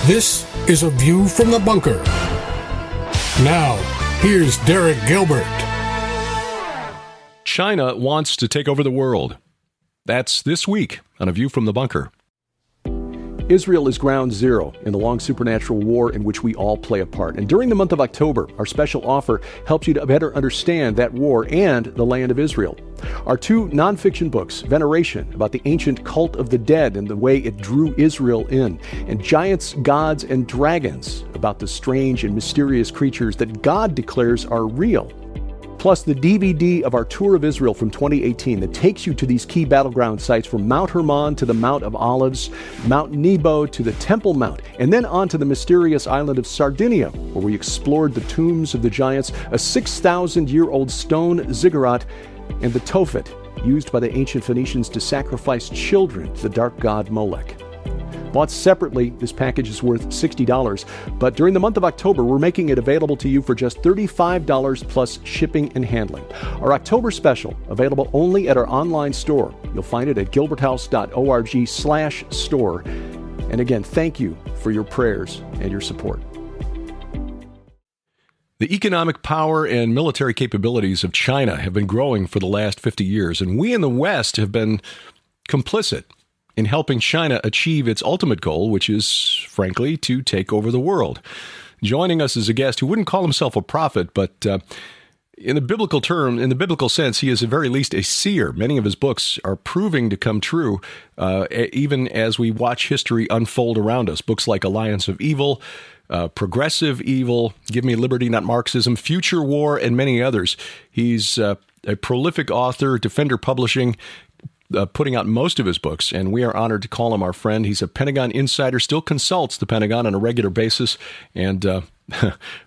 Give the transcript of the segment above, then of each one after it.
This is A View from the Bunker. Now, here's Derek Gilbert. China wants to take over the world. That's this week on A View from the Bunker. Israel is ground zero in the long supernatural war in which we all play a part. And during the month of October, our special offer helps you to better understand that war and the land of Israel. Our two nonfiction books, Veneration, about the ancient cult of the dead and the way it drew Israel in, and Giants, Gods, and Dragons, about the strange and mysterious creatures that God declares are real. Plus the DVD of our tour of Israel from 2018 that takes you to these key battleground sites from Mount Hermon to the Mount of Olives, Mount Nebo to the Temple Mount, and then on to the mysterious island of Sardinia, where we explored the tombs of the giants, a 6,000-year-old stone ziggurat, and the Tophet, used by the ancient Phoenicians to sacrifice children to the dark god Molech. Bought separately, this package is worth $60, but during the month of October, we're making it available to you for just $35 plus shipping and handling. Our October special, available only at our online store. You'll find it at gilberthouse.org/store. And again, thank you for your prayers and your support. The economic power and military capabilities of China have been growing for the last 50 years, and we in the West have been complicit in helping China achieve its ultimate goal, which is, frankly, to take over the world. Joining us is a guest who wouldn't call himself a prophet, but in the biblical sense, he is at very least a seer. Many of his books are proving to come true, even as we watch history unfold around us. Books like Alliance of Evil, Progressive Evil, Give Me Liberty, Not Marxism, Future War, and many others. He's a prolific author, Defender Publishing, putting out most of his books, and we are honored to call him our friend. He's a Pentagon insider, still consults the Pentagon on a regular basis, and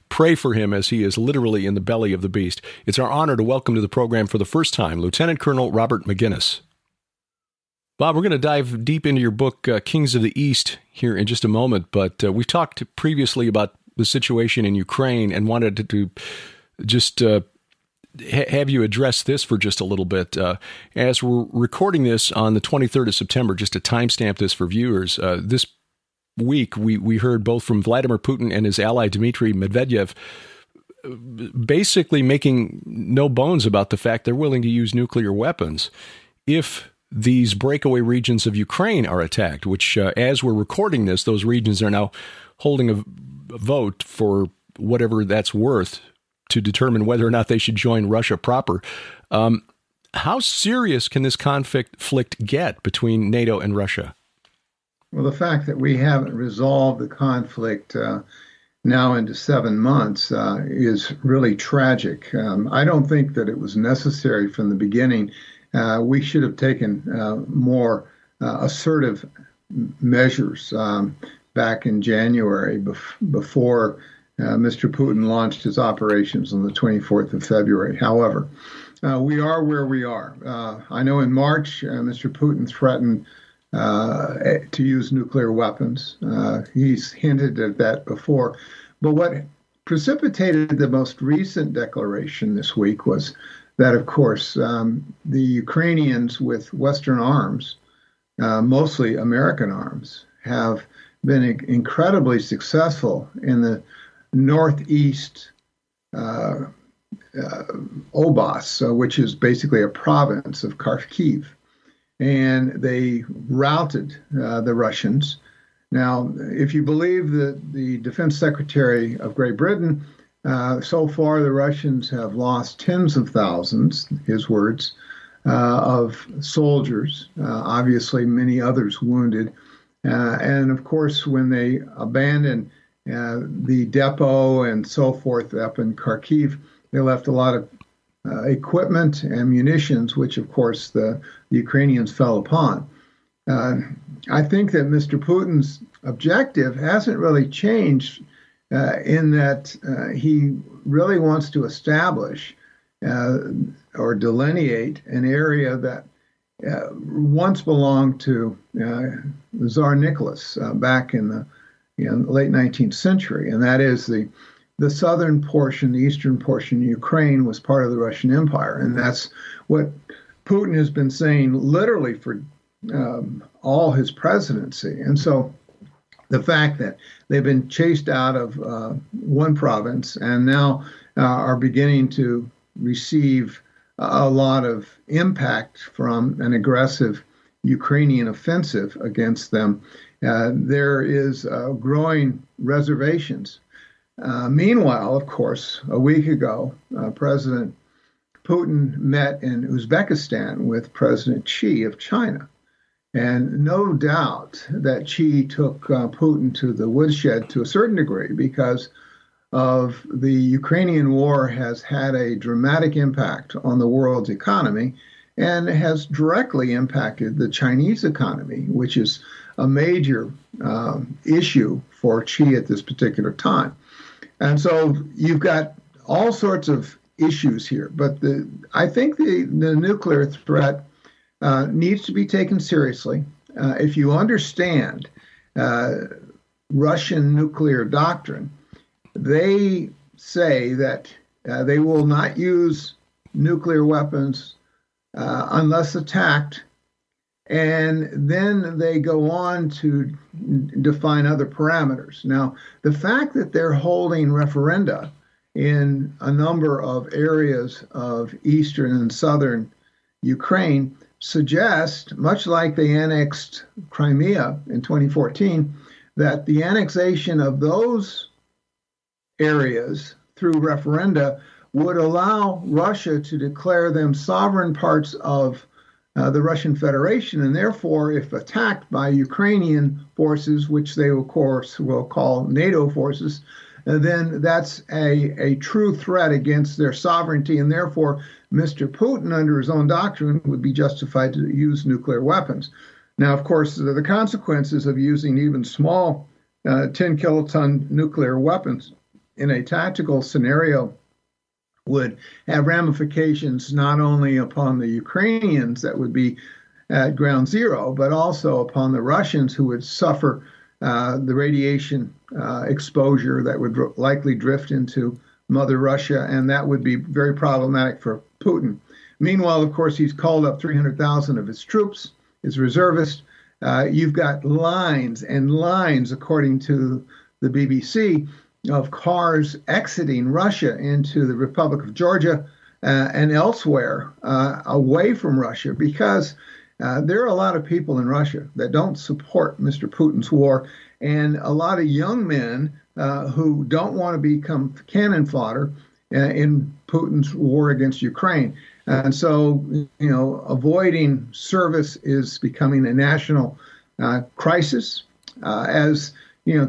pray for him as he is literally in the belly of the beast. It's our honor to welcome to the program for the first time, Lieutenant Colonel Robert Maginnis. Bob, we're going to dive deep into your book, Kings of the East, here in just a moment, but we've talked previously about the situation in Ukraine and wanted to just have you address this for just a little bit. As we're recording this on the 23rd of September, just to timestamp this for viewers, this week we heard both from Vladimir Putin and his ally Dmitry Medvedev basically making no bones about the fact they're willing to use nuclear weapons if these breakaway regions of Ukraine are attacked, which as we're recording this, those regions are now holding a vote for whatever that's worth to determine whether or not they should join Russia proper. How serious can this conflict get between NATO and Russia? Well, the fact that we haven't resolved the conflict now into 7 months is really tragic. I don't think that it was necessary from the beginning. We should have taken more assertive measures back in January before Mr. Putin launched his operations on the 24th of February. However, we are where we are. I know in March, Mr. Putin threatened to use nuclear weapons. He's hinted at that before. But what precipitated the most recent declaration this week was that, of course, the Ukrainians with Western arms, mostly American arms, have been incredibly successful in the northeast Oblast, which is basically a province of Kharkiv, and they routed the Russians. Now, if you believe the Defense Secretary of Great Britain, so far the Russians have lost tens of thousands, his words, of soldiers, obviously many others wounded. And of course, when they abandoned the depot and so forth up in Kharkiv, they left a lot of equipment and munitions, which of course the Ukrainians fell upon. I think that Mr. Putin's objective hasn't really changed in that he really wants to establish or delineate an area that once belonged to Tsar Nicholas back in the late 19th century, and that is the southern portion, the eastern portion of Ukraine was part of the Russian Empire, and that's what Putin has been saying literally for all his presidency. And so the fact that they've been chased out of one province and now are beginning to receive a lot of impact from an aggressive Ukrainian offensive against them, there is growing reservations. Meanwhile, of course, a week ago, President Putin met in Uzbekistan with President Xi of China. And no doubt that Xi took Putin to the woodshed to a certain degree because of the Ukrainian war has had a dramatic impact on the world's economy and has directly impacted the Chinese economy, which is a major issue for Xi at this particular time. And so you've got all sorts of issues here. But I think the nuclear threat needs to be taken seriously. If you understand Russian nuclear doctrine, they say that they will not use nuclear weapons unless attacked, and then they go on to define other parameters. Now, the fact that they're holding referenda in a number of areas of eastern and southern Ukraine suggests, much like they annexed Crimea in 2014, that the annexation of those areas through referenda would allow Russia to declare them sovereign parts of the Russian Federation, and therefore, if attacked by Ukrainian forces, which they, of course, will call NATO forces, then that's a true threat against their sovereignty, and therefore Mr. Putin, under his own doctrine, would be justified to use nuclear weapons. Now, of course, the consequences of using even small 10-kiloton nuclear weapons in a tactical scenario would have ramifications not only upon the Ukrainians that would be at ground zero, but also upon the Russians who would suffer the radiation exposure that would likely drift into Mother Russia, and that would be very problematic for Putin. Meanwhile, of course, he's called up 300,000 of his troops, his reservists. You've got lines and lines, according to the BBC, of cars exiting Russia into the Republic of Georgia and elsewhere away from Russia, because there are a lot of people in Russia that don't support Mr. Putin's war, and a lot of young men who don't want to become cannon fodder in Putin's war against Ukraine. And so, avoiding service is becoming a national crisis as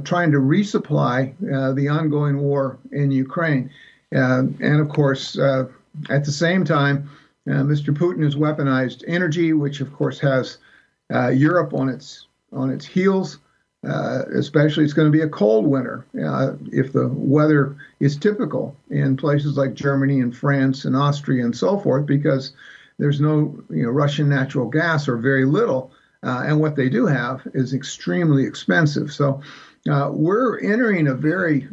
trying to resupply the ongoing war in Ukraine. And of course, at the same time, Mr. Putin has weaponized energy, which of course has Europe on its heels. Especially, it's going to be a cold winter if the weather is typical in places like Germany and France and Austria and so forth, because there's no Russian natural gas, or very little, and what they do have is extremely expensive. So we're entering a very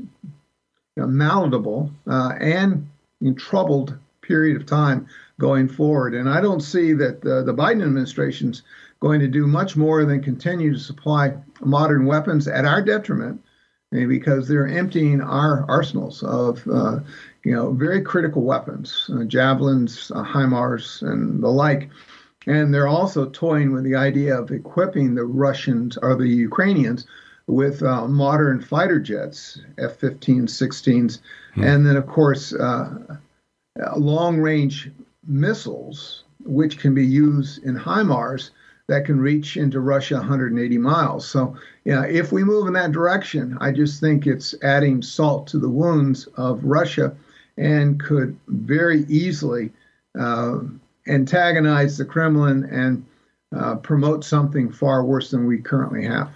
malleable and troubled period of time going forward. And I don't see that the Biden administration's going to do much more than continue to supply modern weapons at our detriment, because they're emptying our arsenals of very critical weapons, javelins, HIMARS, and the like. And they're also toying with the idea of equipping the Russians or the Ukrainians with modern fighter jets, F-15s, 16s, and then, of course, long-range missiles, which can be used in HIMARS that can reach into Russia 180 miles. So, if we move in that direction, I just think it's adding salt to the wounds of Russia and could very easily antagonize the Kremlin and promote something far worse than we currently have.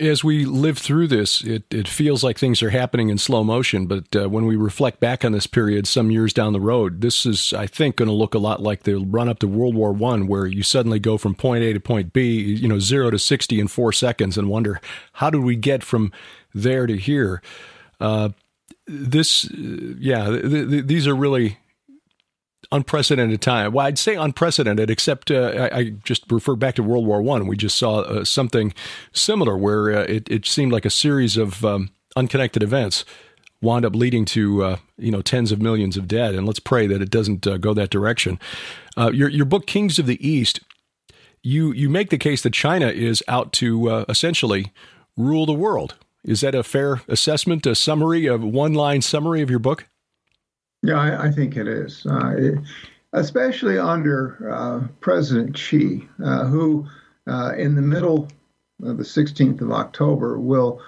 As we live through this, it feels like things are happening in slow motion. But when we reflect back on this period some years down the road, this is, I think, going to look a lot like the run up to World War I, where you suddenly go from point A to point B, 0 to 60 in 4 seconds, and wonder, how did we get from there to here? These are really unprecedented time. Well, I'd say unprecedented, except I just refer back to World War I. We just saw something similar where it seemed like a series of unconnected events wound up leading to tens of millions of dead. And let's pray that it doesn't go that direction. Your book, Kings of the East, you make the case that China is out to essentially rule the world. Is that a fair assessment, a summary, a one-line summary of your book? Yeah, I think it is, especially under President Xi, who in the middle of the 16th of October will,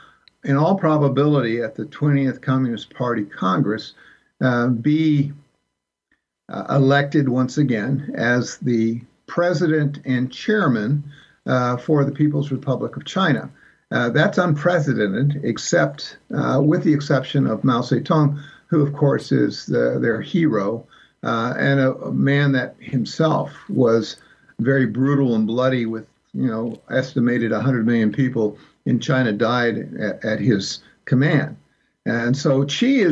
in all probability, at the 20th Communist Party Congress, be elected once again as the president and chairman for the People's Republic of China. That's unprecedented, except with the exception of Mao Zedong, who, of course, is their hero and a man that himself was very brutal and bloody with, estimated 100 million people in China died at his command. And so Xi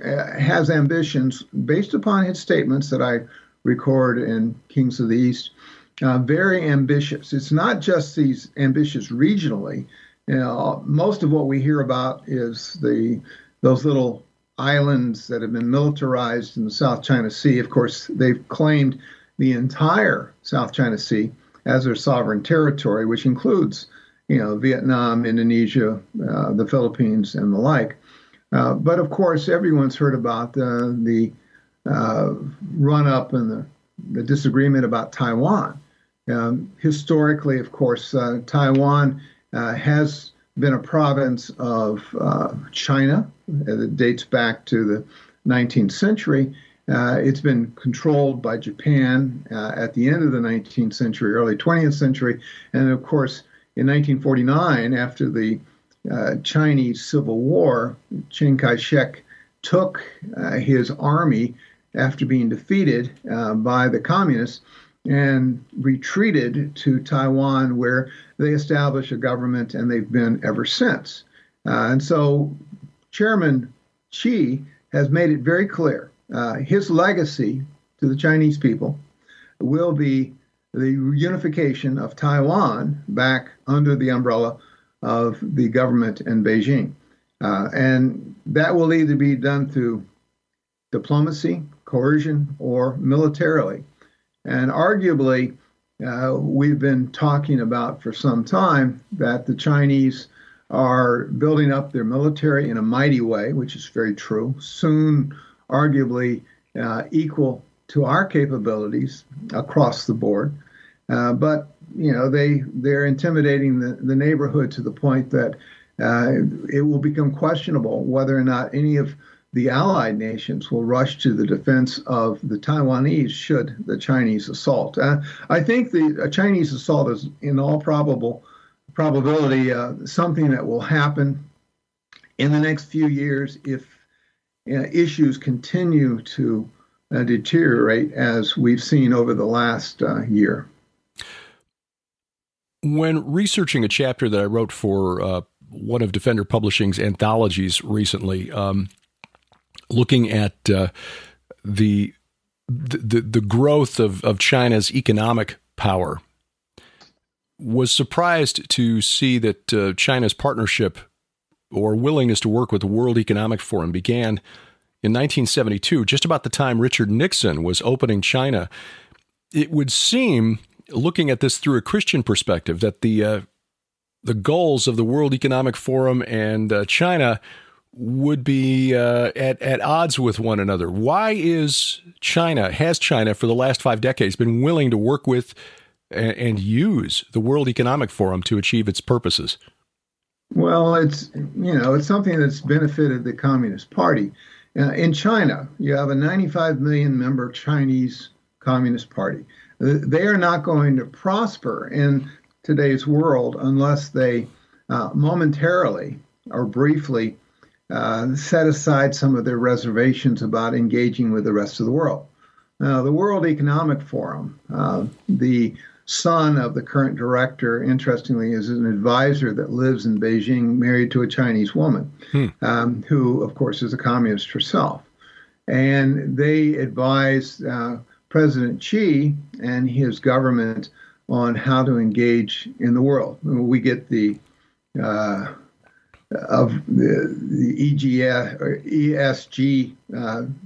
has ambitions based upon his statements that I record in Kings of the East, very ambitious. It's not just these ambitious regionally. Most of what we hear about is those little islands that have been militarized in the South China Sea. Of course, they've claimed the entire South China Sea as their sovereign territory, which includes, Vietnam, Indonesia, the Philippines, and the like. But of course, everyone's heard about the run-up and the disagreement about Taiwan. Historically, of course, Taiwan has been a province of China. It dates back to the 19th century. It's been controlled by Japan at the end of the 19th century, early 20th century. And of course, in 1949, after the Chinese Civil War, Chiang Kai-shek took his army after being defeated by the communists and retreated to Taiwan, where they established a government, and they've been ever since. And so Chairman Xi has made it very clear. His legacy to the Chinese people will be the unification of Taiwan back under the umbrella of the government in Beijing. And that will either be done through diplomacy, coercion, or militarily. And arguably, we've been talking about for some time that the Chinese are building up their military in a mighty way, which is very true, soon arguably equal to our capabilities across the board. But, they're intimidating the neighborhood to the point that it will become questionable whether or not any of the allied nations will rush to the defense of the Taiwanese should the Chinese assault. I think the Chinese assault is in all probability something that will happen in the next few years if issues continue to deteriorate as we've seen over the last year. When researching a chapter that I wrote for one of Defender Publishing's anthologies recently, looking at the growth of China's economic power, was surprised to see that China's partnership or willingness to work with the World Economic Forum began in 1972, just about the time Richard Nixon was opening China. It would seem, looking at this through a Christian perspective, that the goals of the World Economic Forum and China would be at odds with one another. Why has China for the last 5 decades been willing to work with and use the World Economic Forum to achieve its purposes? Well, it's something that's benefited the Communist Party. In China, you have a 95 million member Chinese Communist Party. They are not going to prosper in today's world unless they momentarily or briefly set aside some of their reservations about engaging with the rest of the world. Now, the World Economic Forum, the son of the current director, interestingly, is an advisor that lives in Beijing, married to a Chinese woman, who, of course, is a communist herself. And they advise President Xi and his government on how to engage in the world. We get the EGS or ESG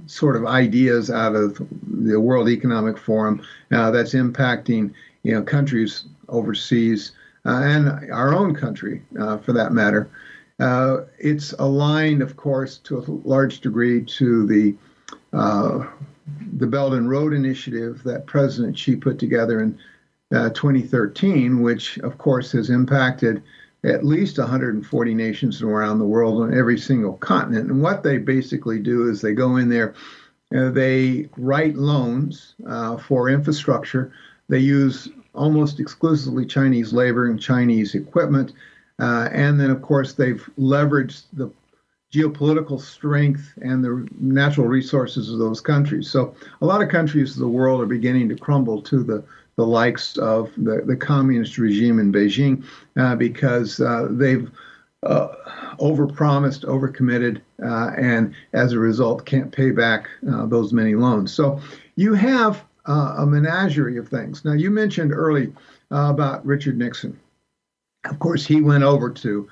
sort of ideas out of the World Economic Forum that's impacting countries overseas and our own country for that matter. It's aligned, of course, to a large degree to the Belt and Road Initiative that President Xi put together in 2013, which, of course, has impacted at least 140 nations around the world on every single continent. And what they basically do is they go in there, they write loans for infrastructure. They use almost exclusively Chinese labor and Chinese equipment. And then, of course, they've leveraged the geopolitical strength and the natural resources of those countries. So a lot of countries of the world are beginning to crumble to the likes of the communist regime in Beijing because they've overpromised, overcommitted, and as a result can't pay back those many loans. So you have a menagerie of things. Now, you mentioned early about Richard Nixon. Of course, he went over to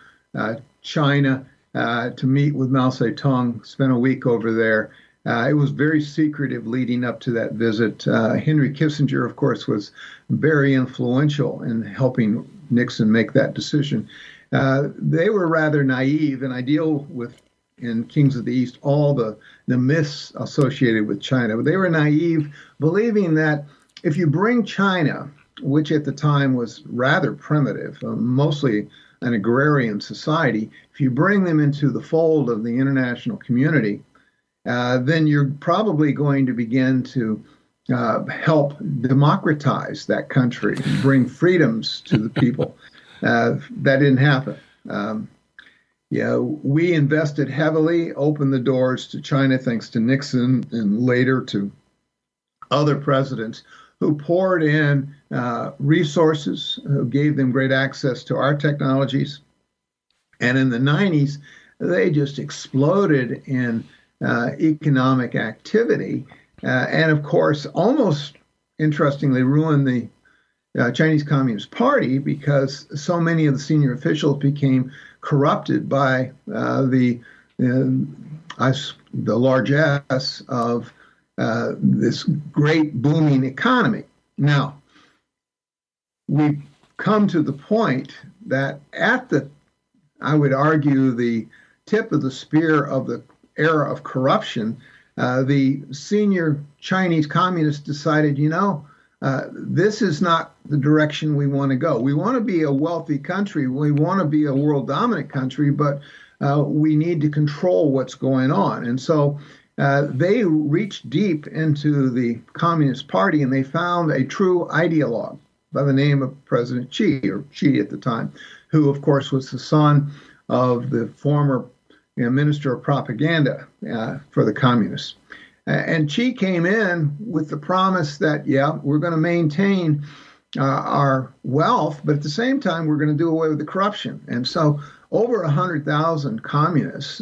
China to meet with Mao Zedong, spent a week over there. It was very secretive leading up to that visit. Henry Kissinger, of course, was very influential in helping Nixon make that decision. They were rather naive, and I deal with, in Kings of the East, all the myths associated with China. They were naive, believing that if you bring China, which at the time was rather primitive, mostly an agrarian society, if you bring them into the fold of the international community, then you're probably going to begin to help democratize that country, bring freedoms to the people. That didn't happen. We invested heavily, opened the doors to China thanks to Nixon and later to other presidents who poured in resources, who gave them great access to our technologies. And in the 90s, they just exploded in economic activity, and of course, almost interestingly, ruined the Chinese Communist Party because so many of the senior officials became corrupted by the largesse of this great booming economy. Now, we've come to the point that at the, I would argue, the tip of the spear of the era of corruption, the senior Chinese communists decided, this is not the direction we want to go. We want to be a wealthy country. We want to be a world dominant country, but we need to control what's going on. And so they reached deep into the Communist Party and they found a true ideologue by the name of President Xi, or Xi at the time, who, of course, was the son of the former Minister of Propaganda for the communists. And Xi came in with the promise that, we're going to maintain our wealth, but at the same time, we're going to do away with the corruption. And so over 100,000 communists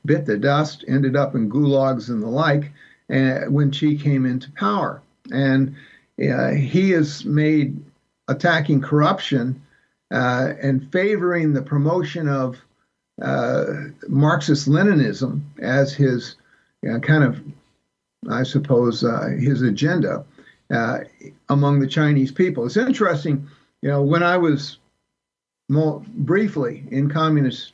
bit the dust, ended up in gulags and the like when Xi came into power. And he has made attacking corruption and favoring the promotion of Marxist-Leninism as his kind of, I suppose, his agenda among the Chinese people. It's interesting, when I was more briefly in communist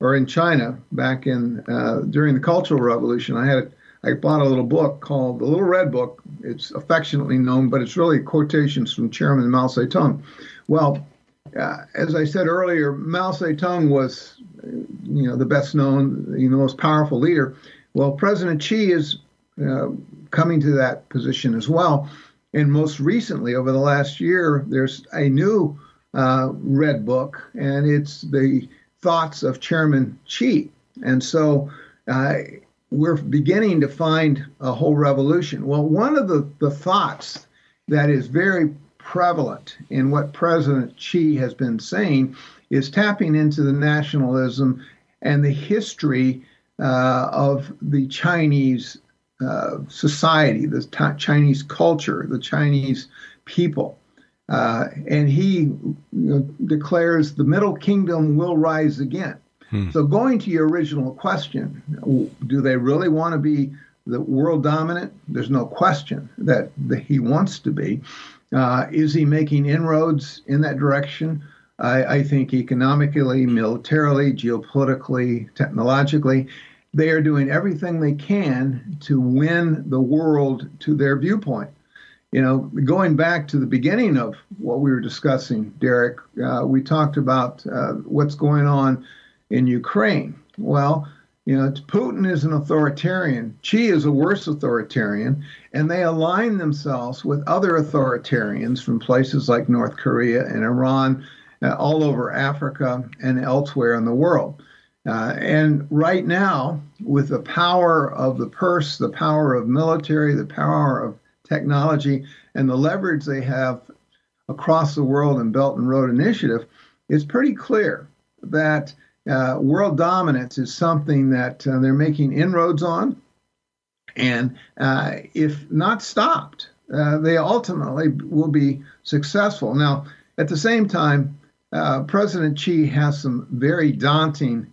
or in China back in during the Cultural Revolution, I bought a little book called the Little Red Book. It's affectionately known, but it's really quotations from Chairman Mao Zedong. Well, as I said earlier, Mao Zedong was, the best known, the most powerful leader. Well, President Xi is coming to that position as well. And most recently, over the last year, there's a new red book, and it's the thoughts of Chairman Xi. And so we're beginning to find a whole revolution. Well, one of the thoughts that is very prevalent in what President Xi has been saying is tapping into the nationalism and the history of the Chinese society, the Chinese culture, the Chinese people. And he declares the Middle Kingdom will rise again. So going to your original question, do they really want to be the world dominant? There's no question that he wants to be. Is he making inroads in that direction? I think economically, militarily, geopolitically, technologically, they are doing everything they can to win the world to their viewpoint. Going back to the beginning of what we were discussing, Derek, we talked about what's going on in Ukraine. Well, Putin is an authoritarian. Xi is a worse authoritarian, and they align themselves with other authoritarians from places like North Korea and Iran, all over Africa and elsewhere in the world. And right now, with the power of the purse, the power of military, the power of technology, and the leverage they have across the world in Belt and Road Initiative, it's pretty clear that world dominance is something that they're making inroads on. And if not stopped, they ultimately will be successful. Now, at the same time, President Xi has some very daunting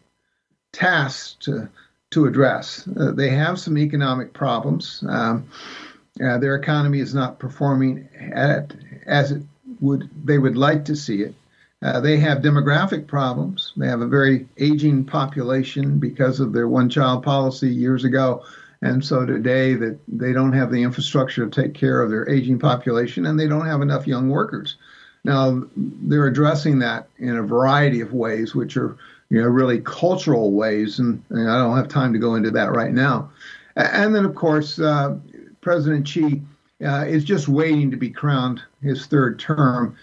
tasks to address. They have some economic problems. Their economy is not performing as they would like to see it. They have demographic problems. They have a very aging population because of their one-child policy years ago. And so today that they don't have the infrastructure to take care of their aging population, and they don't have enough young workers. Now, they're addressing that in a variety of ways, which are really cultural ways, and I don't have time to go into that right now. And then, of course, President Xi is just waiting to be crowned his third term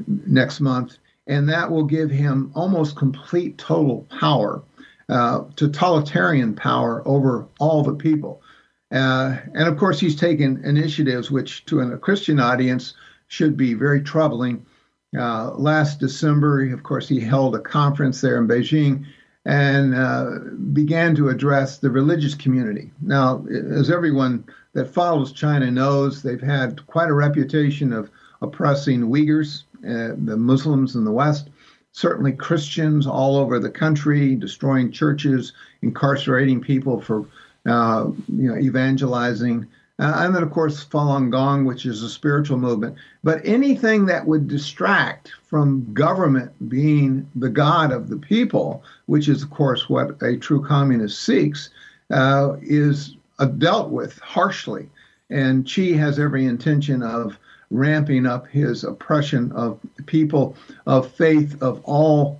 next month, and that will give him almost complete total power, totalitarian power over all the people. And of course, he's taken initiatives which, to a Christian audience, should be very troubling. Last December, of course, he held a conference there in Beijing and began to address the religious community. Now, as everyone that follows China knows, they've had quite a reputation of oppressing Uyghurs, the Muslims in the West, certainly Christians all over the country, destroying churches, incarcerating people for evangelizing. And then, of course, Falun Gong, which is a spiritual movement. But anything that would distract from government being the god of the people, which is, of course, what a true communist seeks, is dealt with harshly. And Xi has every intention of ramping up his oppression of people of faith of all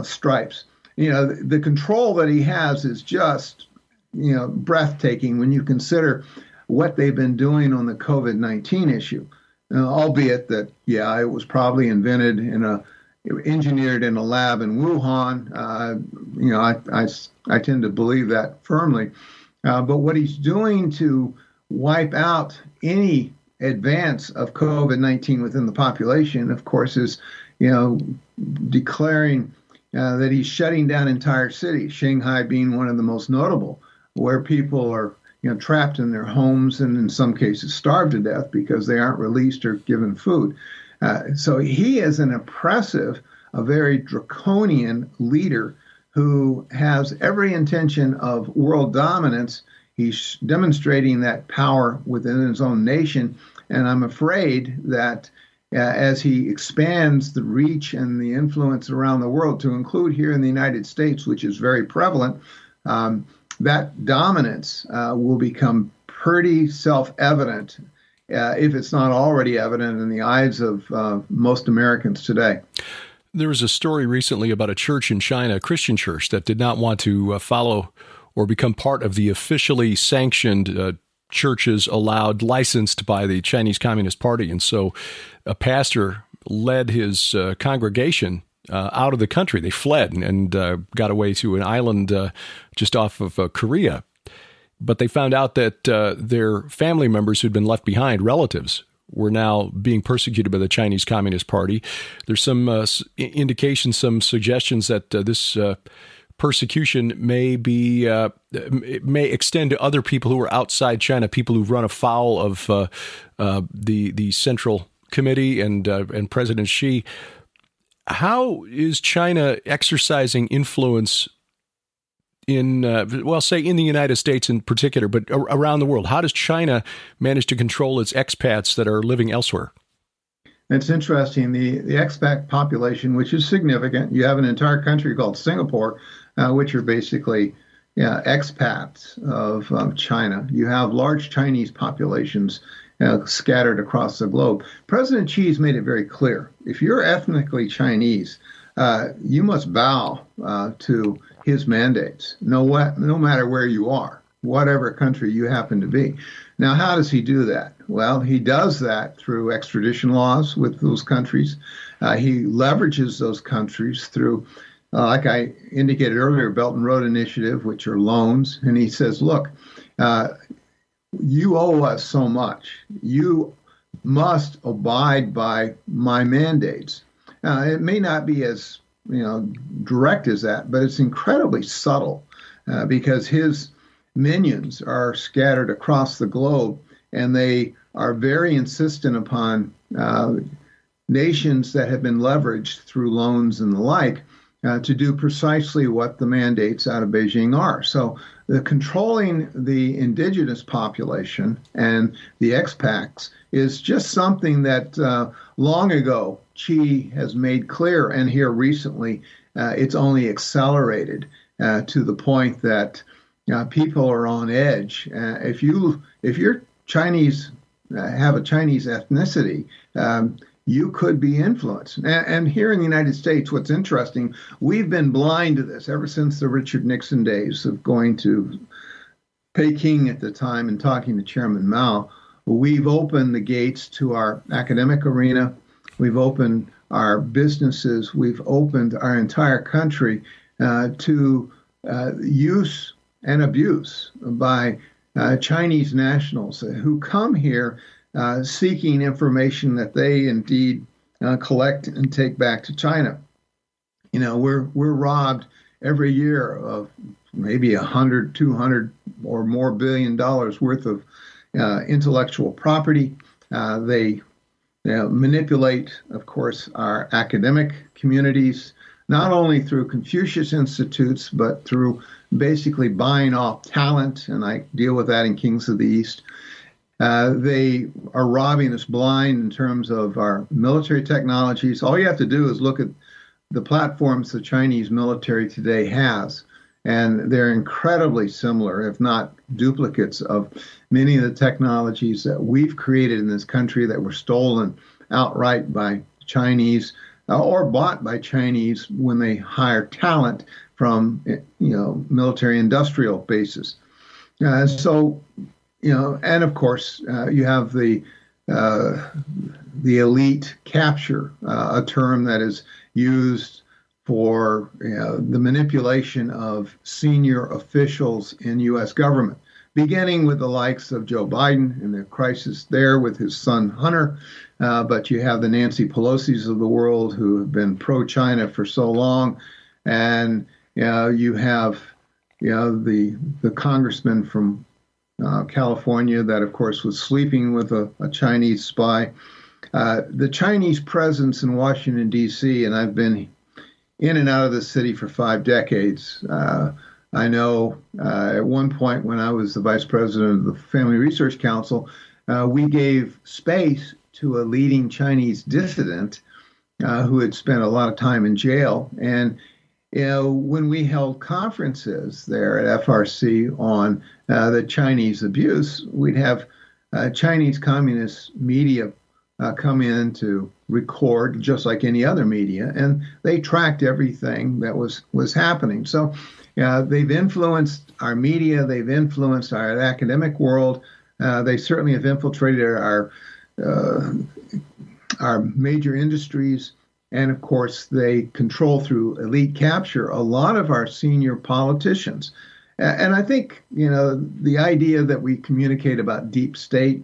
stripes. The control that he has is just, breathtaking when you consider what they've been doing on the COVID-19 issue, albeit that, it was probably engineered in a lab in Wuhan. I tend to believe that firmly. But what he's doing to wipe out any advance of COVID-19 within the population, of course, is, declaring that he's shutting down entire cities, Shanghai being one of the most notable, where people are trapped in their homes and in some cases starved to death because they aren't released or given food. So he is an oppressive, a very draconian leader who has every intention of world dominance. He's demonstrating that power within his own nation. And I'm afraid that as he expands the reach and the influence around the world to include here in the United States, which is very prevalent, that dominance will become pretty self-evident, if it's not already evident in the eyes of most Americans today. There was a story recently about a church in China, a Christian church, that did not want to follow or become part of the officially sanctioned churches allowed, licensed by the Chinese Communist Party. And so a pastor led his congregation out of the country. They fled and got away to an island just off of Korea. But they found out that their family members who'd been left behind, relatives, were now being persecuted by the Chinese Communist Party. There's some indications, some suggestions that this persecution may be it may extend to other people who are outside China, people who've run afoul of the Central Committee and President Xi. How is China exercising influence in, say in the United States in particular, but around the world? How does China manage to control its expats that are living elsewhere? It's interesting. The expat population, which is significant, you have an entire country called Singapore, which are basically expats of China. You have large Chinese populations scattered across the globe. President Xi's made it very clear. If you're ethnically Chinese, you must bow to his mandates, no matter where you are, whatever country you happen to be. Now, how does he do that? Well, he does that through extradition laws with those countries. He leverages those countries through, like I indicated earlier, Belt and Road Initiative, which are loans. And he says, look, you owe us so much. You must abide by my mandates. It may not be as direct as that, but it's incredibly subtle because his minions are scattered across the globe, and they are very insistent upon nations that have been leveraged through loans and the like to do precisely what the mandates out of Beijing are. So the controlling the indigenous population and the expats is just something that long ago Xi has made clear, and here recently it's only accelerated to the point that people are on edge. If you're Chinese, have a Chinese ethnicity, you could be influenced. And here in the United States, what's interesting, we've been blind to this ever since the Richard Nixon days of going to Peking at the time and talking to Chairman Mao. We've opened the gates to our academic arena. We've opened our businesses. We've opened our entire country to use and abuse by Chinese nationals who come here seeking information that they indeed collect and take back to China. We're robbed every year of maybe 100, 200 or more $billion worth of intellectual property. They manipulate, of course, our academic communities, not only through Confucius Institutes, but through basically buying off talent, and I deal with that in Kings of the East. They are robbing us blind in terms of our military technologies. All you have to do is look at the platforms the Chinese military today has, and they're incredibly similar, if not duplicates, of many of the technologies that we've created in this country that were stolen outright by Chinese or bought by Chinese when they hire talent from military industrial bases. And of course, you have the elite capture, a term that is used for the manipulation of senior officials in U.S. government, beginning with the likes of Joe Biden and the crisis there with his son Hunter. But you have the Nancy Pelosi's of the world who have been pro-China for so long, and you have the congressman from California that, of course, was sleeping with a Chinese spy. The Chinese presence in Washington, D.C., and I've been in and out of the city for 5 decades. I know at one point when I was the vice president of the Family Research Council, we gave space to a leading Chinese dissident who had spent a lot of time in jail. And when we held conferences there at FRC on the Chinese abuse, we'd have Chinese communist media come in to record just like any other media, and they tracked everything that was happening. So they've influenced our media, they've influenced our academic world, they certainly have infiltrated our major industries. And of course, they control through elite capture a lot of our senior politicians. And I think, the idea that we communicate about deep state,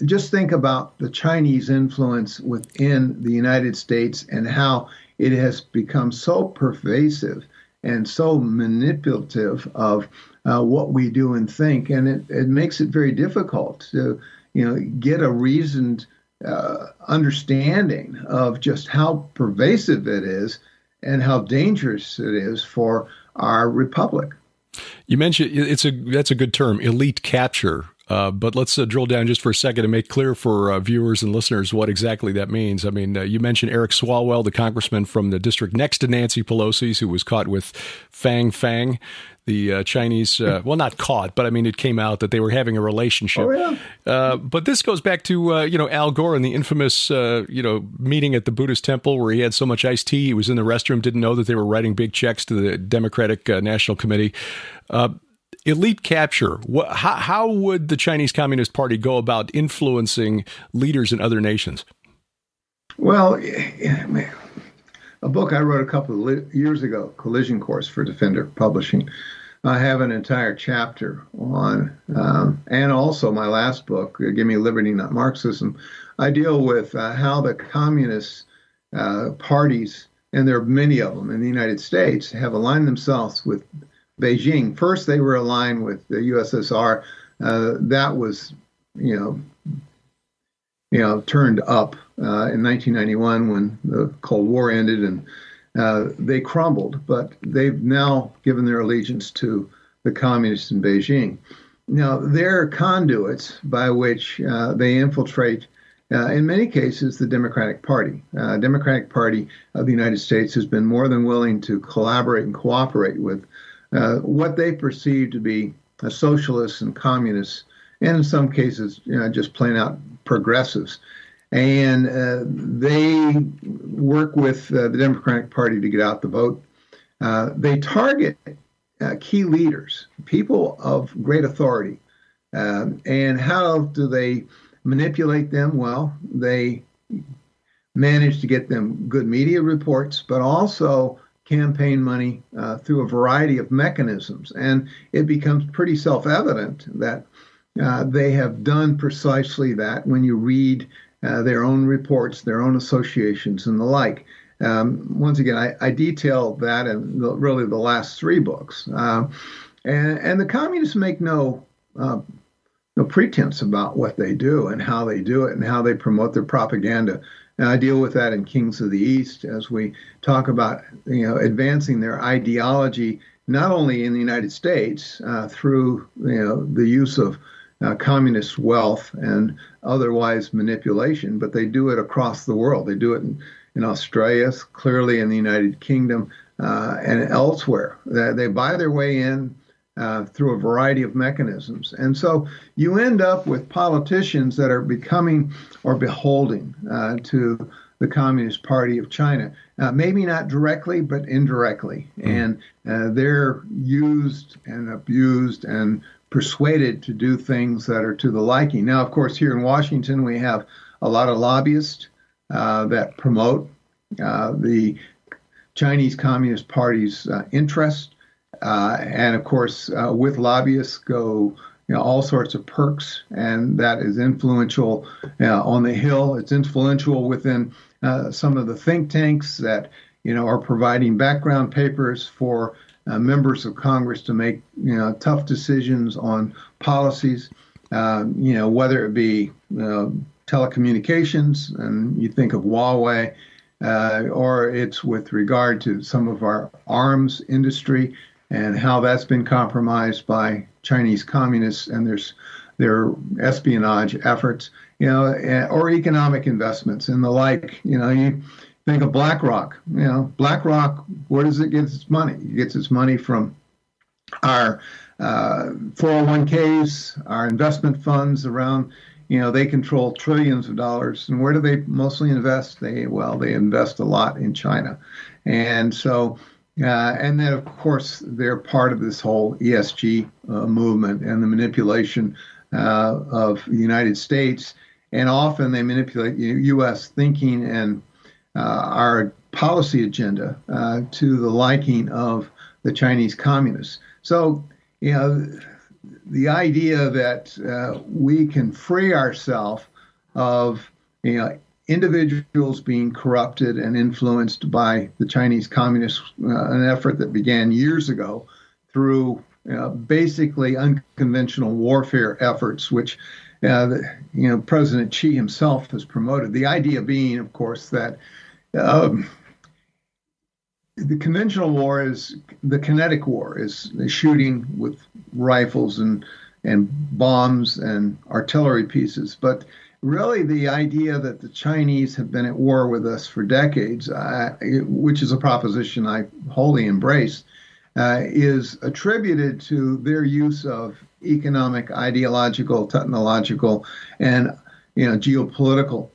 just think about the Chinese influence within the United States and how it has become so pervasive and so manipulative of what we do and think, and it makes it very difficult to, get a reasoned understanding of just how pervasive it is and how dangerous it is for our republic. You mentioned that's a good term, elite capture. But let's drill down just for a second and make clear for viewers and listeners what exactly that means. I mean, you mentioned Eric Swalwell, the congressman from the district next to Nancy Pelosi's, who was caught with Fang, the Chinese, well, not caught, but I mean, it came out that they were having a relationship. Oh, yeah. But this goes back to, Al Gore and the infamous, meeting at the Buddhist temple where he had so much iced tea. He was in the restroom, didn't know that they were writing big checks to the Democratic National Committee. Elite capture. How would the Chinese Communist Party go about influencing leaders in other nations? Well, a book I wrote a couple of years ago, Collision Course for Defender Publishing, I have an entire chapter on, and also my last book, Give Me Liberty, Not Marxism. I deal with how the communist parties, and there are many of them in the United States, have aligned themselves with Beijing. First, they were aligned with the USSR. That was, turned up in 1991 when the Cold War ended, and they crumbled. But they've now given their allegiance to the communists in Beijing. Now, they're conduits by which they infiltrate, in many cases, the Democratic Party. Democratic Party of the United States has been more than willing to collaborate and cooperate with what they perceive to be socialists and communists, and in some cases, just plain out progressives. And they work with the Democratic Party to get out the vote. They target key leaders, people of great authority. And how do they manipulate them? Well, they manage to get them good media reports, but also campaign money through a variety of mechanisms. And it becomes pretty self-evident that they have done precisely that when you read their own reports, their own associations, and the like. Once again, I detail that in really the last three books. And the communists make no pretense about what they do and how they do it and how they promote their propaganda. And I deal with that in Kings of the East as we talk about, advancing their ideology, not only in the United States through, the use of communist wealth and otherwise manipulation, but they do it across the world. They do it in Australia, clearly in the United Kingdom, and elsewhere. They buy their way in through a variety of mechanisms. And so you end up with politicians that are becoming or beholding to the Communist Party of China, maybe not directly, but indirectly. And they're used and abused and persuaded to do things that are to the liking. Now, of course, here in Washington, we have a lot of lobbyists that promote the Chinese Communist Party's interests. And of course, with lobbyists go all sorts of perks, and that is influential on the Hill. It's influential within some of the think tanks that are providing background papers for members of Congress to make tough decisions on policies. Whether it be telecommunications, and you think of Huawei, or it's with regard to some of our arms industry and how that's been compromised by Chinese communists and their espionage efforts, or economic investments and the like. You think of BlackRock. BlackRock, where does it get its money? It gets its money from our 401ks, our investment funds around. They control trillions of dollars. And where do they mostly invest? They invest a lot in China. And so, and then, of course, they're part of this whole ESG movement and the manipulation of the United States. And often they manipulate U.S. thinking and our policy agenda to the liking of the Chinese communists. So, the idea that we can free ourselves of, individuals being corrupted and influenced by the Chinese communists, an effort that began years ago through basically unconventional warfare efforts, which President Xi himself has promoted. The idea being, of course, that the conventional war is the kinetic war, is shooting with rifles and bombs and artillery pieces. But really, the idea that the Chinese have been at war with us for decades, which is a proposition I wholly embrace, is attributed to their use of economic, ideological, technological, and geopolitical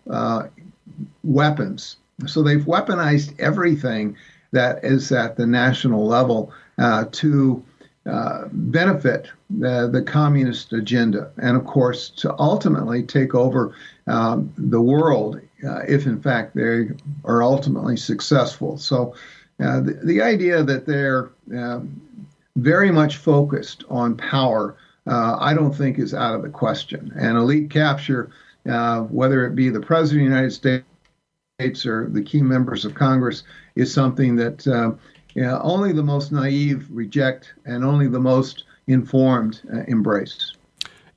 weapons. So they've weaponized everything that is at the national level to benefit the communist agenda, and of course to ultimately take over the world if in fact they are ultimately successful. So the idea that they're very much focused on power, I don't think is out of the question. And elite capture, whether it be the President of the United States or the key members of Congress, is something that only the most naive reject and only the most informed embrace.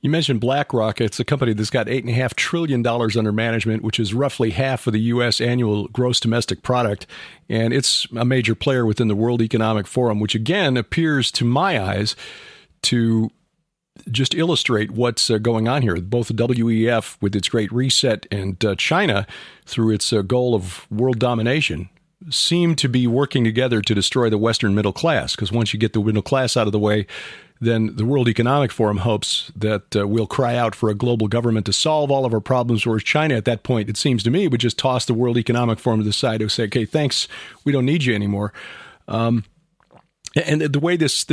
You mentioned BlackRock. It's a company that's got $8.5 trillion under management, which is roughly half of the U.S. annual gross domestic product. And it's a major player within the World Economic Forum, which again appears to my eyes to just illustrate what's going on here. Both the WEF with its Great Reset and China through its goal of world domination seem to be working together to destroy the Western middle class, because once you get the middle class out of the way, then the World Economic Forum hopes that we'll cry out for a global government to solve all of our problems, whereas China at that point, it seems to me, would just toss the World Economic Forum to the side and say, okay, thanks, we don't need you anymore. And the way this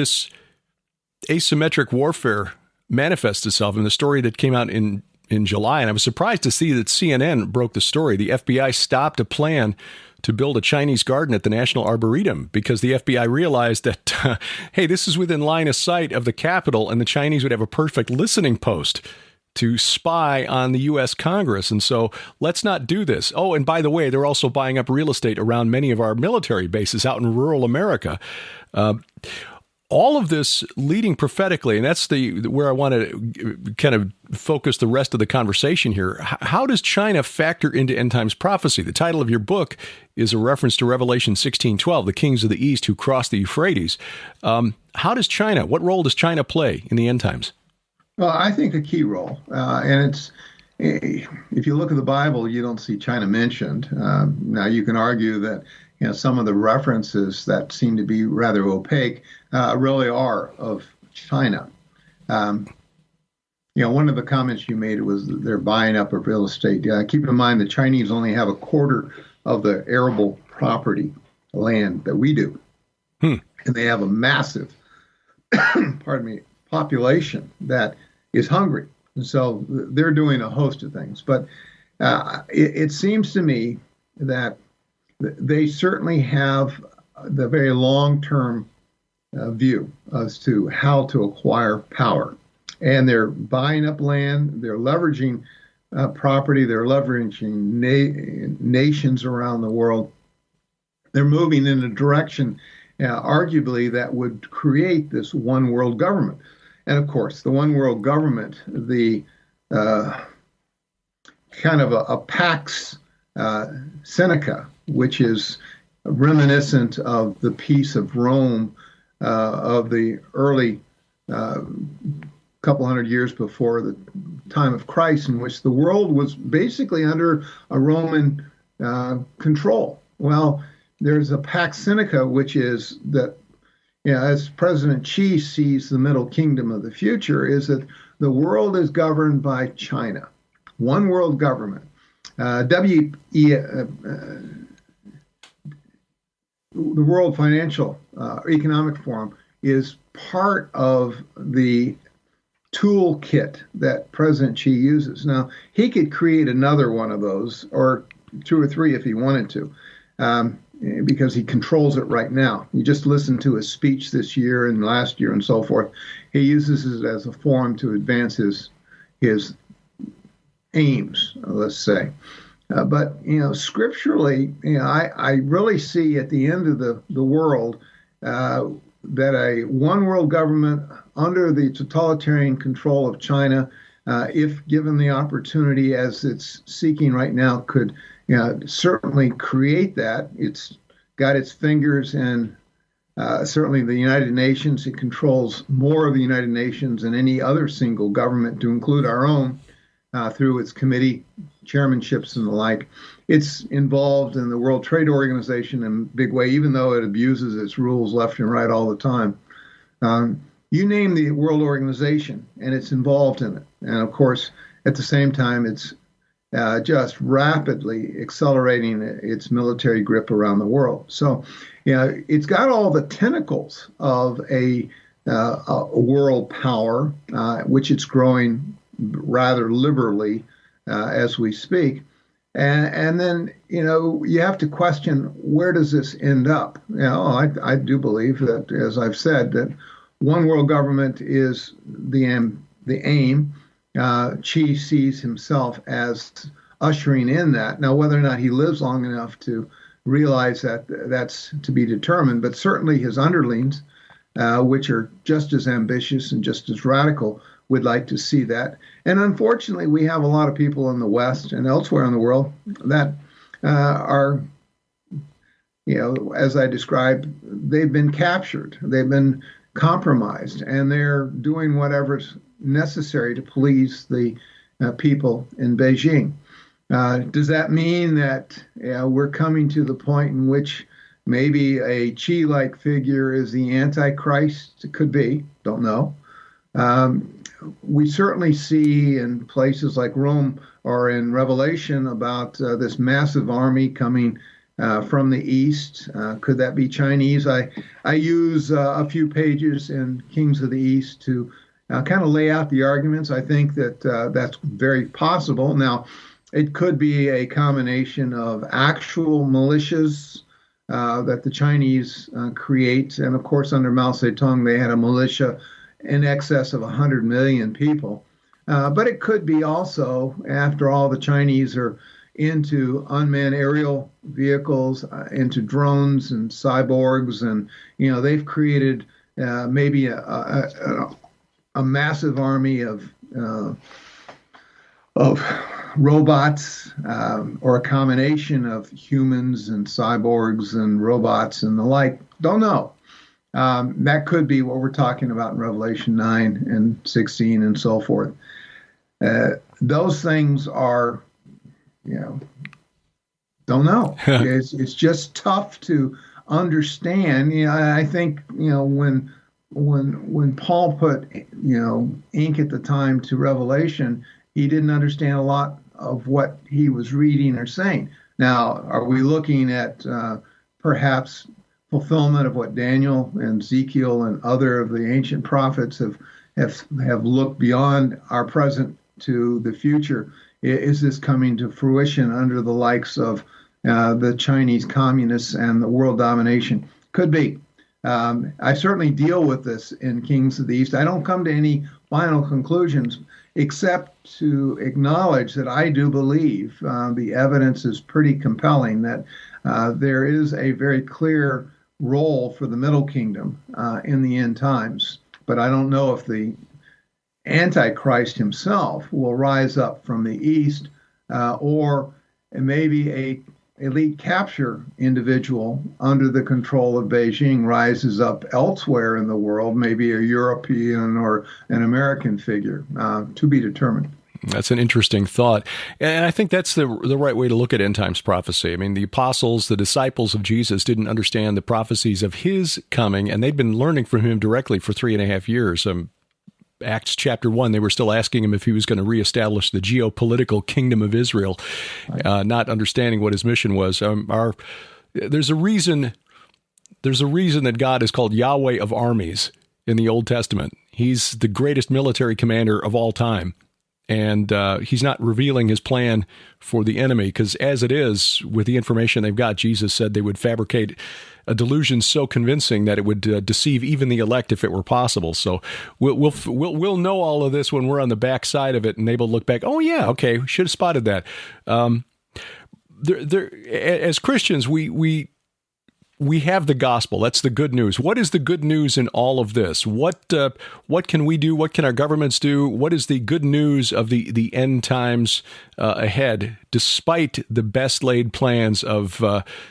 asymmetric warfare manifests itself in the story that came out in July, and I was surprised to see that CNN broke the story. The FBI stopped a plan to build a Chinese garden at the National Arboretum because the FBI realized that, hey, this is within line of sight of the Capitol, and the Chinese would have a perfect listening post to spy on the U.S. Congress. And so let's not do this. Oh, and by the way, they're also buying up real estate around many of our military bases out in rural America. All of this leading prophetically, and that's where I want to kind of focus the rest of the conversation here. How does China factor into end times prophecy? The title of your book is a reference to Revelation 16:12, the kings of the East who crossed the Euphrates. What role does China play in the end times? Well, I think a key role, and if you look at the Bible, you don't see China mentioned. Now, you can argue that some of the references that seem to be rather opaque really are of China. One of the comments you made was that they're buying up of real estate. Keep in mind the Chinese only have a quarter of the arable property land that we do. And they have a massive, population that is hungry. And so they're doing a host of things. But it seems to me that they certainly have the very long-term view as to how to acquire power. And they're buying up land, they're leveraging property, they're leveraging nations around the world. They're moving in a direction, arguably, that would create this one world government. And of course, the one world government, the kind of a Pax Seneca, which is reminiscent of the Peace of Rome of the early couple hundred years before the time of Christ, in which the world was basically under a Roman control. Well, there's a Pax Seneca, which is that, as President Xi sees the Middle Kingdom of the future, is that the world is governed by China, one world government. The World Financial Economic Forum is part of the toolkit that President Xi uses. Now, he could create another one of those, or two or three if he wanted to, because he controls it right now. You just listen to his speech this year and last year and so forth. He uses it as a forum to advance his aims, let's say. But scripturally, I really see at the end of the world that a one world government under the totalitarian control of China, if given the opportunity as it's seeking right now, could certainly create that. It's got its fingers in certainly the United Nations. It controls more of the United Nations than any other single government, to include our own, through its committee chairmanships and the like. It's involved in the World Trade Organization in a big way, even though it abuses its rules left and right all the time. You name the World Organization, and it's involved in it. And of course, at the same time, it's just rapidly accelerating its military grip around the world. So, it's got all the tentacles of a world power, which it's growing rather liberally as we speak. And then, you have to question, where does this end up? I do believe that, as I've said, that one world government is the aim. Xi sees himself as ushering in that. Now, whether or not he lives long enough to realize that, that's to be determined, but certainly his underlings, which are just as ambitious and just as radical, would like to see that. And unfortunately, we have a lot of people in the West and elsewhere in the world that are, as I described, they've been captured, they've been compromised, and they're doing whatever's necessary to please the people in Beijing. Does that mean that we're coming to the point in which maybe a Xi-like figure is the Antichrist? It could be, don't know. We certainly see in places like Rome or in Revelation about this massive army coming from the east. Could that be Chinese? I use a few pages in Kings of the East to kind of lay out the arguments. I think that that's very possible. Now, it could be a combination of actual militias that the Chinese create. And of course, under Mao Zedong, they had a militia in excess of 100 million people. But it could be also, after all, the Chinese are into unmanned aerial vehicles, into drones and cyborgs, and they've created maybe a massive army of robots, or a combination of humans and cyborgs and robots and the like. Don't know. That could be what we're talking about in Revelation 9 and 16 and so forth. Those things are, don't know. It's just tough to understand. I think, when Paul put, ink at the time to Revelation, he didn't understand a lot of what he was reading or saying. Now, are we looking at perhaps fulfillment of what Daniel and Ezekiel and other of the ancient prophets have looked beyond our present to the future? Is this coming to fruition under the likes of the Chinese communists and the world domination? Could be. I certainly deal with this in Kings of the East. I don't come to any final conclusions, except to acknowledge that I do believe the evidence is pretty compelling that there is a very clear role for the Middle Kingdom in the end times. But I don't know if the Antichrist himself will rise up from the East, or maybe a elite capture individual under the control of Beijing rises up elsewhere in the world, maybe a European or an American figure, to be determined. That's an interesting thought. And I think that's the right way to look at end times prophecy. I mean, the apostles, the disciples of Jesus didn't understand the prophecies of his coming, and they'd been learning from him directly for 3.5 years. Acts chapter 1, they were still asking him if he was going to reestablish the geopolitical kingdom of Israel, not understanding what his mission was. There's a reason that God is called Yahweh of armies in the Old Testament. He's the greatest military commander of all time. And he's not revealing his plan for the enemy, because as it is, with the information they've got, Jesus said they would fabricate a delusion so convincing that it would deceive even the elect if it were possible. So we'll know all of this when we're on the back side of it and able to look back. Oh yeah, okay, should have spotted that. as Christians, we have the gospel. That's the good news. What is the good news in all of this? What can we do? What can our governments do? What is the good news of the end times ahead, despite the best laid plans of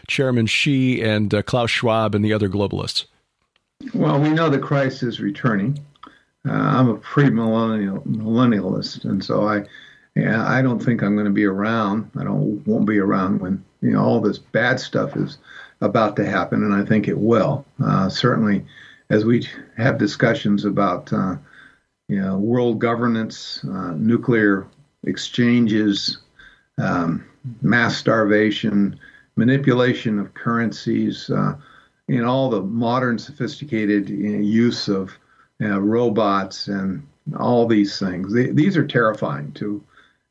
Chairman Xi and Klaus Schwab and the other globalists? Well, we know that Christ is returning. I'm a pre-millennialist, and so I don't think I'm going to be around. Won't be around when all this bad stuff is about to happen, and I think it will. Certainly, as we have discussions about world governance, nuclear exchanges, mass starvation, manipulation of currencies, all the modern sophisticated use of robots and all these things. These are terrifying to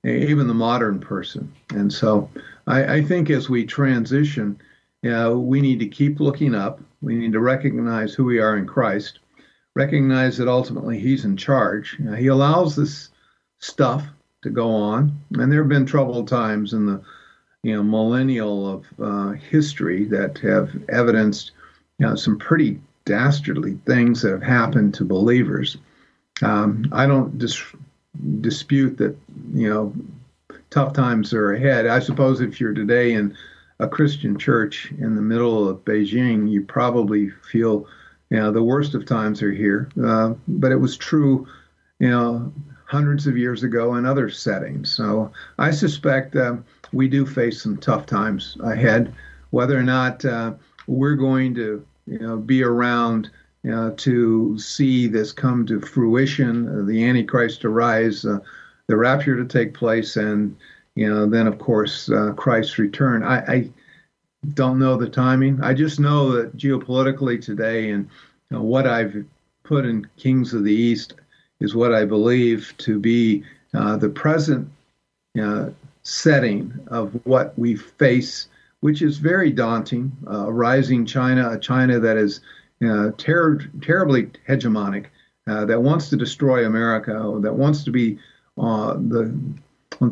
even the modern person. And so I think as we transition, we need to keep looking up. We need to recognize who we are in Christ, recognize that ultimately he's in charge. He allows this stuff to go on. And there have been troubled times in the millennial of history that have evidenced some pretty dastardly things that have happened to believers. I don't dispute that, tough times are ahead. I suppose if you're today in a Christian church in the middle of Beijing, you probably feel, the worst of times are here. But it was true, hundreds of years ago in other settings. So I suspect we do face some tough times ahead. Whether or not we're going to be around to see this come to fruition, the Antichrist to rise, the rapture to take place, and then of course Christ's return. I don't know the timing. I just know that geopolitically today, and what I've put in Kings of the East is what I believe to be the present setting of what we face, which is very daunting. A rising China, a China that is terribly hegemonic, that wants to destroy America, that wants to be on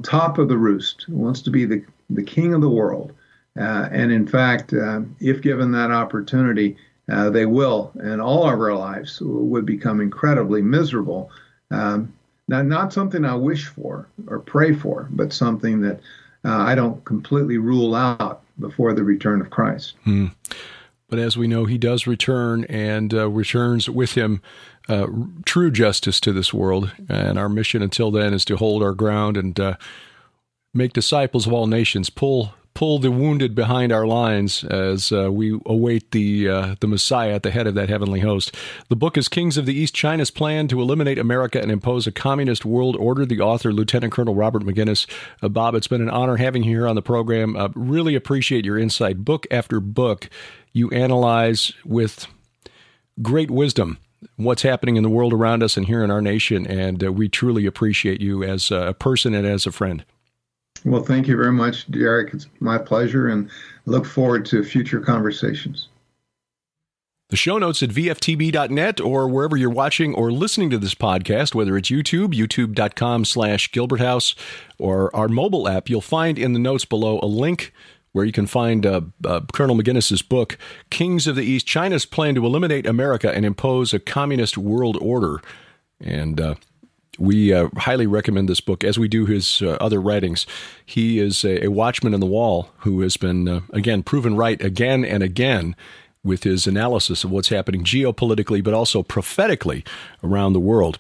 top of the roost, wants to be the king of the world. And in fact, if given that opportunity, they will, and all of our lives would become incredibly miserable. Not something I wish for or pray for, but something that I don't completely rule out before the return of Christ. But as we know, he does return, and returns with him true justice to this world. And our mission until then is to hold our ground and make disciples of all nations, pull the wounded behind our lines as we await the Messiah at the head of that heavenly host. The book is Kings of the East, China's Plan to Eliminate America and Impose a Communist World Order. The author, Lieutenant Colonel Robert Maginnis. Bob, it's been an honor having you here on the program. Really appreciate your insight. Book after book, you analyze with great wisdom what's happening in the world around us and here in our nation, and we truly appreciate you as a person and as a friend. Well, thank you very much, Derek. It's my pleasure, and look forward to future conversations. The show notes at VFTB.net or wherever you're watching or listening to this podcast, whether it's YouTube, youtube.com/GilbertHouse, or our mobile app, you'll find in the notes below a link where you can find Colonel Maginnis's book, Kings of the East, China's Plan to Eliminate America and Impose a Communist World Order. And we highly recommend this book, as we do his other writings. He is a watchman on the wall who has been, again, proven right again and again with his analysis of what's happening geopolitically, but also prophetically around the world.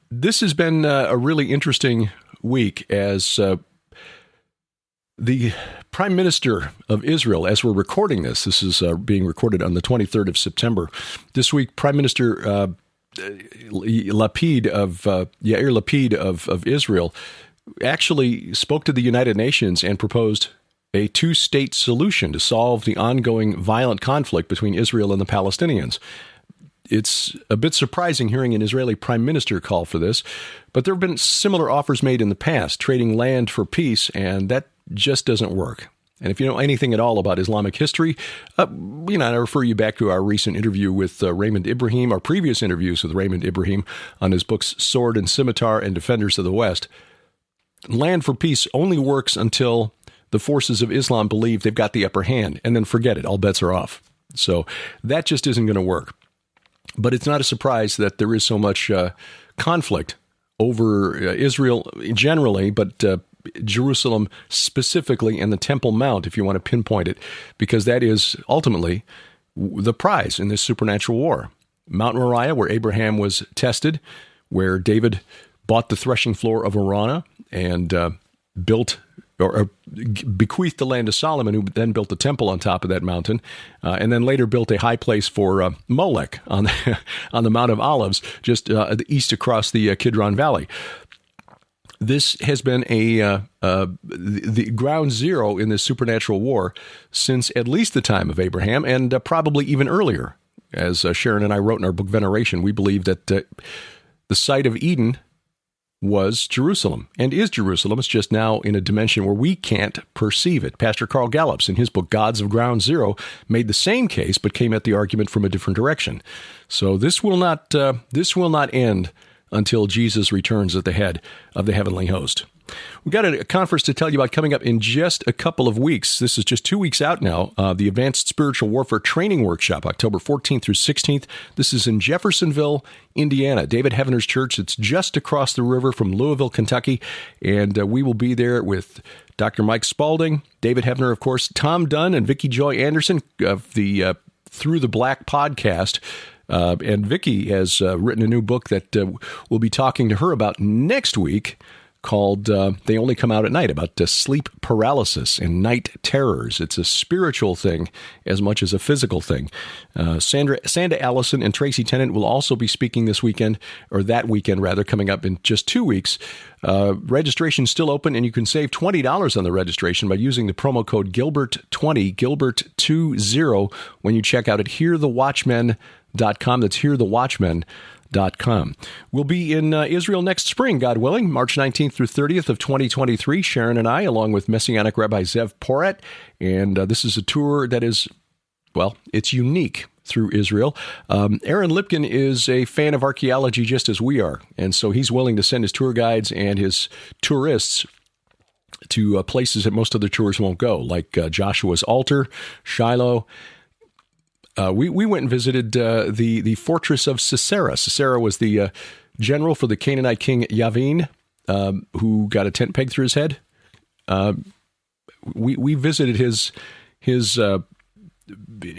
This has been a really interesting week as the Prime Minister of Israel, as we're recording this is being recorded on the 23rd of September. This week, Prime Minister Yair Lapid of Israel actually spoke to the United Nations and proposed a two-state solution to solve the ongoing violent conflict between Israel and the Palestinians. It's a bit surprising hearing an Israeli prime minister call for this, but there have been similar offers made in the past, trading land for peace, and that just doesn't work. And if you know anything at all about Islamic history, I refer you back to our recent interview with Raymond Ibrahim, our previous interviews with Raymond Ibrahim on his books Sword and Scimitar and Defenders of the West. Land for peace only works until the forces of Islam believe they've got the upper hand, and then forget it, all bets are off. So that just isn't going to work. But it's not a surprise that there is so much conflict over Israel generally, but Jerusalem specifically, and the Temple Mount, if you want to pinpoint it, because that is ultimately the prize in this supernatural war. Mount Moriah, where Abraham was tested, where David bought the threshing floor of Araunah and built or bequeathed the land to Solomon, who then built the temple on top of that mountain, and then later built a high place for Molech on the Mount of Olives, just east across the Kidron Valley. This has been the ground zero in this supernatural war since at least the time of Abraham, and probably even earlier. As Sharon and I wrote in our book Veneration, we believe that the site of Eden was Jerusalem, and is Jerusalem. It's just now in a dimension where we can't perceive it. Pastor Carl Gallups, in his book Gods of Ground Zero, made the same case, but came at the argument from a different direction. So this will not end until Jesus returns at the head of the heavenly host. We've got a conference to tell you about coming up in just a couple of weeks. This is just 2 weeks out now. The Advanced Spiritual Warfare Training Workshop, October 14th through 16th. This is in Jeffersonville, Indiana. David Heavener's church. It's just across the river from Louisville, Kentucky. And we will be there with Dr. Mike Spalding, David Heavener, of course, Tom Dunn, and Vicki Joy Anderson of the Through the Black podcast. And Vicki has written a new book that we'll be talking to her about next week, called They Only Come Out at Night, about sleep paralysis and night terrors. It's a spiritual thing as much as a physical thing. Sandra Allison and Tracy Tennant will also be speaking this weekend, or that weekend rather, coming up in just 2 weeks. Registration's still open, and you can save $20 on the registration by using the promo code Gilbert20, Gilbert20, when you check out at hearthewatchmen.com. That's hearthewatchmen.com. We'll be in Israel next spring, God willing, March 19th through 30th of 2023, Sharon and I, along with Messianic Rabbi Zev Porat. And this is a tour that is, well, it's unique through Israel. Aaron Lipkin is a fan of archaeology just as we are, and so he's willing to send his tour guides and his tourists to places that most other tours won't go, like Joshua's altar, Shiloh. We went and visited the fortress of Sisera. Sisera was the general for the Canaanite king Yavin, who got a tent peg through his head. We visited his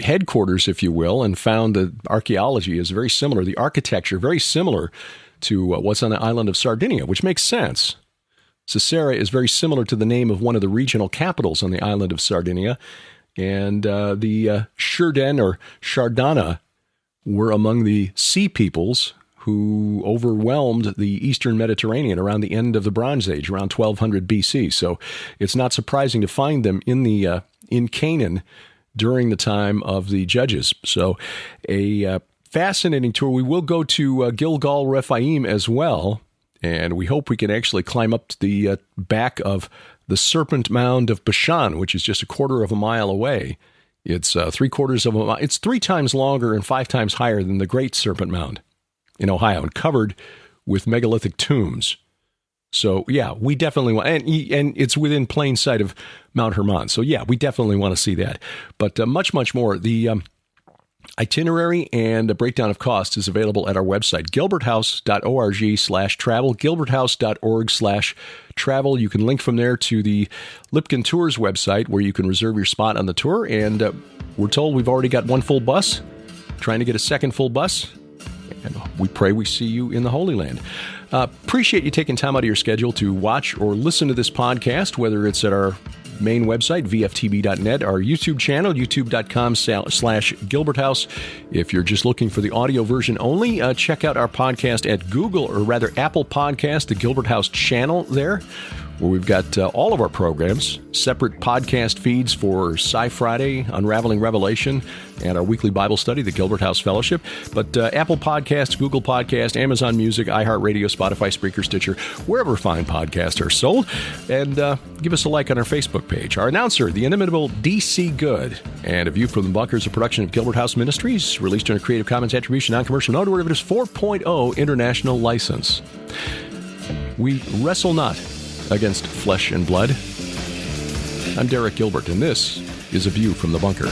headquarters, if you will, and found that archaeology is very similar. The architecture very similar to what's on the island of Sardinia, which makes sense. Sisera is very similar to the name of one of the regional capitals on the island of Sardinia. And the Shurden or Shardana were among the sea peoples who overwhelmed the eastern Mediterranean around the end of the Bronze Age, around 1200 BC. So it's not surprising to find them in Canaan during the time of the Judges. So a fascinating tour. We will go to Gilgal Rephaim as well, and we hope we can actually climb up to the back of the Serpent Mound of Bashan, which is just a quarter of a mile away. It's 3/4 of a mile. It's 3 times longer and 5 times higher than the Great Serpent Mound in Ohio, and covered with megalithic tombs. So, yeah, we definitely want, and it's within plain sight of Mount Hermon. So, yeah, we definitely want to see that. But much, much more. The itinerary and a breakdown of costs is available at our website, gilberthouse.org/travel, gilberthouse.org/travel. You can link from there to the Lipkin Tours website, where you can reserve your spot on the tour. And we're told we've already got one full bus, trying to get a second full bus. And we pray we see you in the Holy Land. Appreciate you taking time out of your schedule to watch or listen to this podcast, whether it's at our main website, VFTB.net, our YouTube channel, youtube.com/GilbertHouse. If you're just looking for the audio version only, check out our podcast at Google, or rather Apple Podcast, the Gilbert House channel there, where we've got all of our programs, separate podcast feeds for Sci Friday, Unraveling Revelation, and our weekly Bible study, the Gilbert House Fellowship. But Apple Podcasts, Google Podcasts, Amazon Music, iHeartRadio, Spotify, Spreaker, Stitcher, wherever fine podcasts are sold. And give us a like on our Facebook page. Our announcer, the inimitable D.C. Good. And A View from the Bunker is a production of Gilbert House Ministries, released under Creative Commons Attribution, Non-Commercial, No Derivatives 4.0 International License. We wrestle not against flesh and blood, I'm Derek Gilbert, and this is A View from the Bunker.